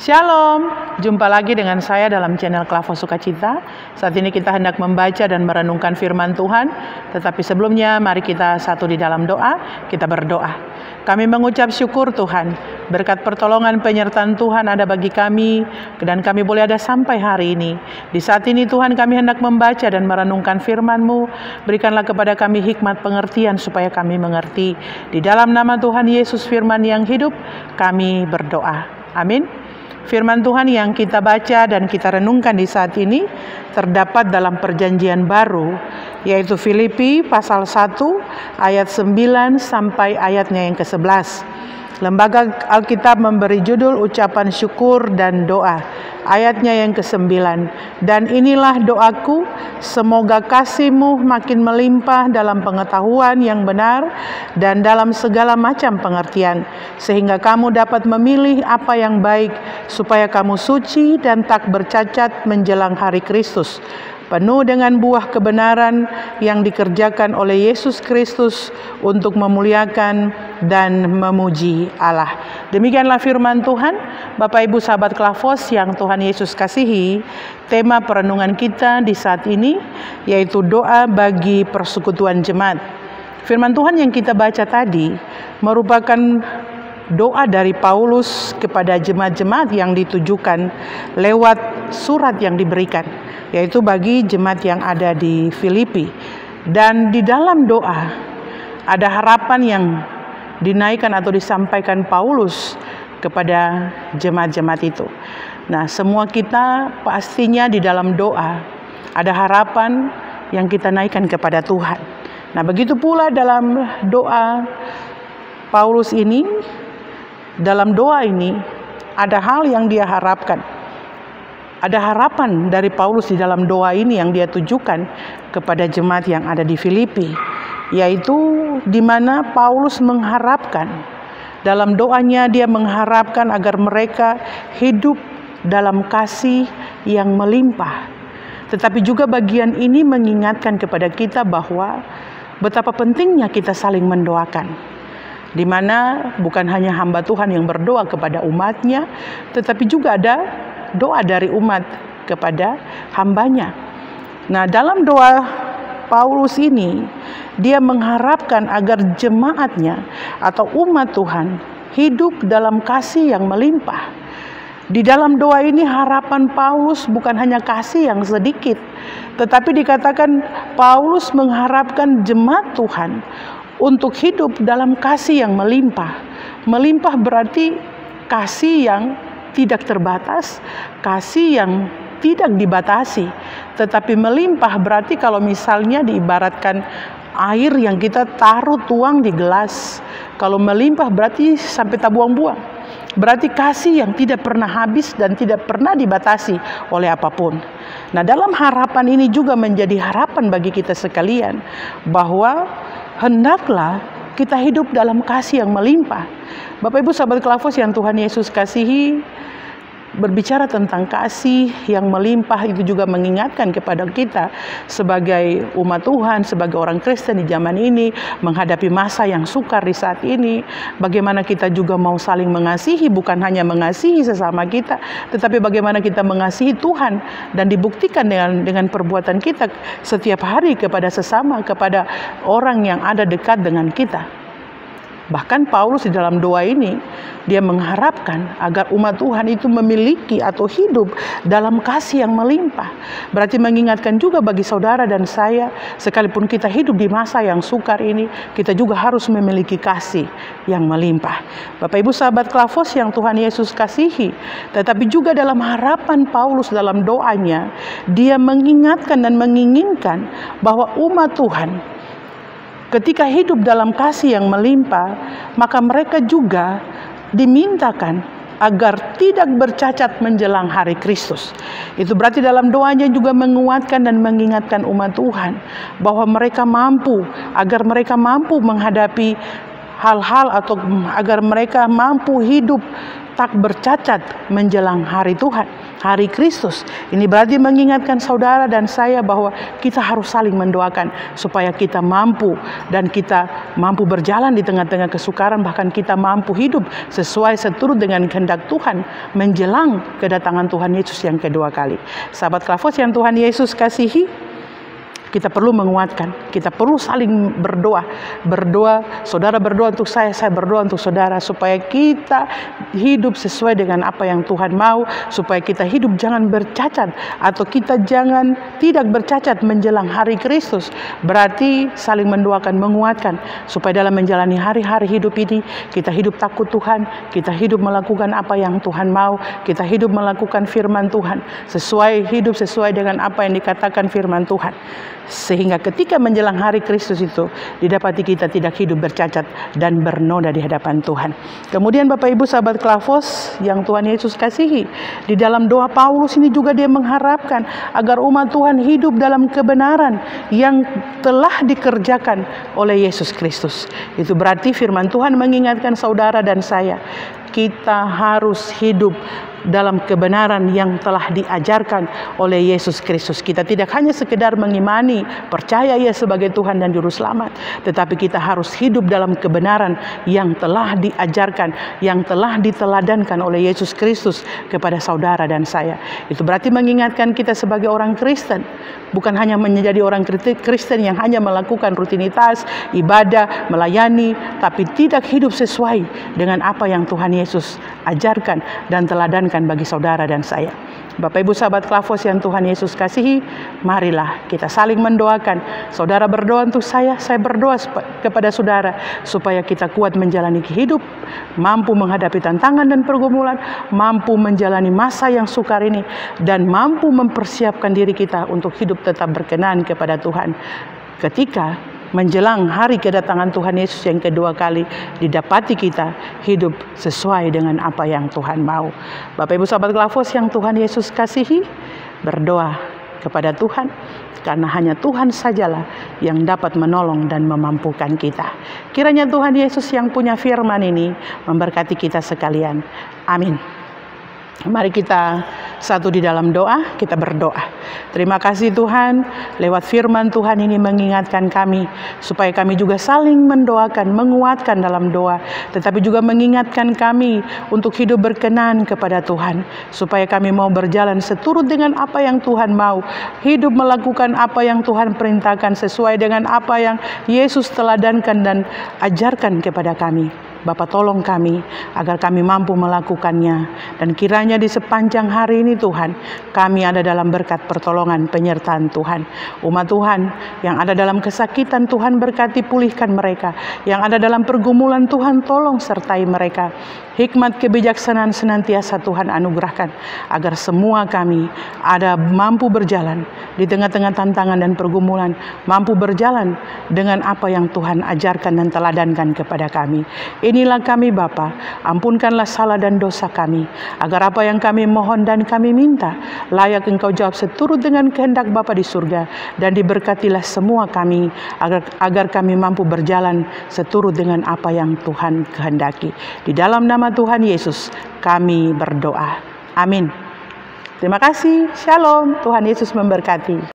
Shalom, jumpa lagi dengan saya dalam channel Klavo Sukacita. Saat ini kita hendak membaca dan merenungkan firman Tuhan. Tetapi sebelumnya mari kita satu di dalam doa, kita berdoa. Kami mengucap syukur Tuhan, berkat pertolongan penyertaan Tuhan ada bagi kami, dan kami boleh ada sampai hari ini. Di saat ini Tuhan kami hendak membaca dan merenungkan firman-Mu, berikanlah kepada kami hikmat pengertian supaya kami mengerti. Di dalam nama Tuhan Yesus firman yang hidup, kami berdoa. Amin. Firman Tuhan yang kita baca dan kita renungkan di saat ini terdapat dalam perjanjian baru, yaitu Filipi pasal 1 ayat 9 sampai ayatnya yang ke-11. Lembaga Alkitab memberi judul ucapan syukur dan doa. Ayatnya yang ke-9. Dan inilah doaku, semoga kasih-Mu makin melimpah dalam pengetahuan yang benar dan dalam segala macam pengertian, sehingga kamu dapat memilih apa yang baik, supaya kamu suci dan tak bercacat menjelang hari Kristus, penuh dengan buah kebenaran yang dikerjakan oleh Yesus Kristus untuk memuliakan dan memuji Allah. Demikianlah firman Tuhan. Bapak Ibu sahabat Klavos yang Tuhan Yesus kasihi, tema perenungan kita di saat ini yaitu doa bagi persekutuan jemaat. Firman Tuhan yang kita baca tadi merupakan doa dari Paulus kepada jemaat-jemaat yang ditujukan lewat surat yang diberikan, yaitu bagi jemaat yang ada di Filipi. Dan di dalam doa ada harapan yang dinaikkan atau disampaikan Paulus kepada jemaat-jemaat itu. Nah, semua kita pastinya di dalam doa ada harapan yang kita naikkan kepada Tuhan. Nah, begitu pula dalam doa Paulus ini, dalam doa ini ada hal yang dia harapkan. Ada harapan dari Paulus di dalam doa ini yang dia tujukan kepada jemaat yang ada di Filipi, yaitu di mana Paulus mengharapkan, dalam doanya dia mengharapkan agar mereka hidup dalam kasih yang melimpah. Tetapi juga bagian ini mengingatkan kepada kita bahwa betapa pentingnya kita saling mendoakan, di mana bukan hanya hamba Tuhan yang berdoa kepada umatnya, tetapi juga ada doa dari umat kepada hambanya. Nah, dalam doa Paulus ini, dia mengharapkan agar jemaatnya atau umat Tuhan hidup dalam kasih yang melimpah. Di dalam doa ini harapan Paulus bukan hanya kasih yang sedikit, tetapi dikatakan Paulus mengharapkan jemaat Tuhan untuk hidup dalam kasih yang melimpah. Melimpah berarti kasih yang tidak terbatas, kasih yang tidak dibatasi. Tetapi melimpah berarti kalau misalnya diibaratkan air yang kita taruh tuang di gelas. Kalau melimpah berarti sampai tak buang-buang. Berarti kasih yang tidak pernah habis dan tidak pernah dibatasi oleh apapun. Nah, dalam harapan ini juga menjadi harapan bagi kita sekalian, bahwa hendaklah kita hidup dalam kasih yang melimpah. Bapak Ibu sahabat Klavos yang Tuhan Yesus kasihi, berbicara tentang kasih yang melimpah itu juga mengingatkan kepada kita sebagai umat Tuhan, sebagai orang Kristen di zaman ini, menghadapi masa yang sukar di saat ini, bagaimana kita juga mau saling mengasihi, bukan hanya mengasihi sesama kita, tetapi bagaimana kita mengasihi Tuhan dan dibuktikan dengan perbuatan kita setiap hari kepada sesama, kepada orang yang ada dekat dengan kita. Bahkan Paulus di dalam doa ini, dia mengharapkan agar umat Tuhan itu memiliki atau hidup dalam kasih yang melimpah. Berarti mengingatkan juga bagi saudara dan saya, sekalipun kita hidup di masa yang sukar ini, kita juga harus memiliki kasih yang melimpah. Bapak Ibu sahabat Klavos yang Tuhan Yesus kasihi, tetapi juga dalam harapan Paulus dalam doanya, dia mengingatkan dan menginginkan bahwa umat Tuhan ketika hidup dalam kasih yang melimpah, maka mereka juga dimintakan agar tidak bercacat menjelang hari Kristus. Itu berarti dalam doanya juga menguatkan dan mengingatkan umat Tuhan bahwa mereka mampu, agar mereka mampu menghadapi hal-hal atau agar mereka mampu hidup tak bercacat menjelang hari Tuhan, hari Kristus. Ini berarti mengingatkan saudara dan saya bahwa kita harus saling mendoakan supaya kita mampu dan kita mampu berjalan di tengah-tengah kesukaran, bahkan kita mampu hidup sesuai seturut dengan kehendak Tuhan menjelang kedatangan Tuhan Yesus yang kedua kali. Sahabat Klavos yang Tuhan Yesus kasihi, kita perlu menguatkan, kita perlu saling berdoa. Saudara berdoa untuk saya berdoa untuk saudara, supaya kita hidup sesuai dengan apa yang Tuhan mau, supaya kita hidup jangan bercacat, atau kita jangan tidak bercacat menjelang hari Kristus. Berarti saling mendoakan, menguatkan, supaya dalam menjalani hari-hari hidup ini, kita hidup takut Tuhan, kita hidup melakukan apa yang Tuhan mau, kita hidup melakukan firman Tuhan, hidup sesuai dengan apa yang dikatakan firman Tuhan. Sehingga ketika menjelang hari Kristus itu, didapati kita tidak hidup bercacat dan bernoda di hadapan Tuhan. Kemudian Bapak Ibu sahabat Klavos yang Tuhan Yesus kasihi, di dalam doa Paulus ini juga dia mengharapkan agar umat Tuhan hidup dalam kebenaran yang telah dikerjakan oleh Yesus Kristus. Itu berarti firman Tuhan mengingatkan saudara dan saya, kita harus hidup dalam kebenaran yang telah diajarkan oleh Yesus Kristus. Kita tidak hanya sekedar mengimani, percaya Ia sebagai Tuhan dan Juru Selamat, tetapi kita harus hidup dalam kebenaran yang telah diajarkan, yang telah diteladankan oleh Yesus Kristus kepada saudara dan saya. Itu berarti mengingatkan kita sebagai orang Kristen, bukan hanya menjadi orang Kristen yang hanya melakukan rutinitas, ibadah, melayani, tapi tidak hidup sesuai dengan apa yang Tuhan Yesus ajarkan dan teladankan bagi saudara dan saya. Bapak Ibu sahabat Klavos yang Tuhan Yesus kasihi, marilah kita saling mendoakan. Saudara berdoa untuk saya berdoa kepada saudara, supaya kita kuat menjalani hidup, mampu menghadapi tantangan dan pergumulan, mampu menjalani masa yang sukar ini, dan mampu mempersiapkan diri kita untuk hidup tetap berkenan kepada Tuhan ketika menjelang hari kedatangan Tuhan Yesus yang kedua kali, didapati kita hidup sesuai dengan apa yang Tuhan mau. Bapak Ibu sahabat Klavos yang Tuhan Yesus kasihi, berdoa kepada Tuhan, karena hanya Tuhan sajalah yang dapat menolong dan memampukan kita. Kiranya Tuhan Yesus yang punya firman ini memberkati kita sekalian. Amin. Mari kita satu di dalam doa, kita berdoa. Terima kasih Tuhan, lewat firman Tuhan ini mengingatkan kami, supaya kami juga saling mendoakan, menguatkan dalam doa, tetapi juga mengingatkan kami untuk hidup berkenan kepada Tuhan, supaya kami mau berjalan seturut dengan apa yang Tuhan mau, hidup melakukan apa yang Tuhan perintahkan sesuai dengan apa yang Yesus teladankan dan ajarkan kepada kami. Bapa, tolong kami agar kami mampu melakukannya, dan kiranya di sepanjang hari ini Tuhan, kami ada dalam berkat pertolongan penyertaan Tuhan. Umat Tuhan yang ada dalam kesakitan, Tuhan berkati, pulihkan mereka. Yang ada dalam pergumulan, Tuhan tolong sertai mereka. Hikmat kebijaksanaan senantiasa Tuhan anugerahkan, agar semua kami ada mampu berjalan di tengah-tengah tantangan dan pergumulan, mampu berjalan dengan apa yang Tuhan ajarkan dan teladankan kepada kami. Inilah kami Bapa, ampunkanlah salah dan dosa kami, agar apa yang kami mohon dan kami minta layak Engkau jawab seturut dengan kehendak Bapa di surga, dan diberkatilah semua kami agar kami mampu berjalan seturut dengan apa yang Tuhan kehendaki. Di dalam nama Tuhan Yesus kami berdoa. Amin. Terima kasih. Shalom. Tuhan Yesus memberkati.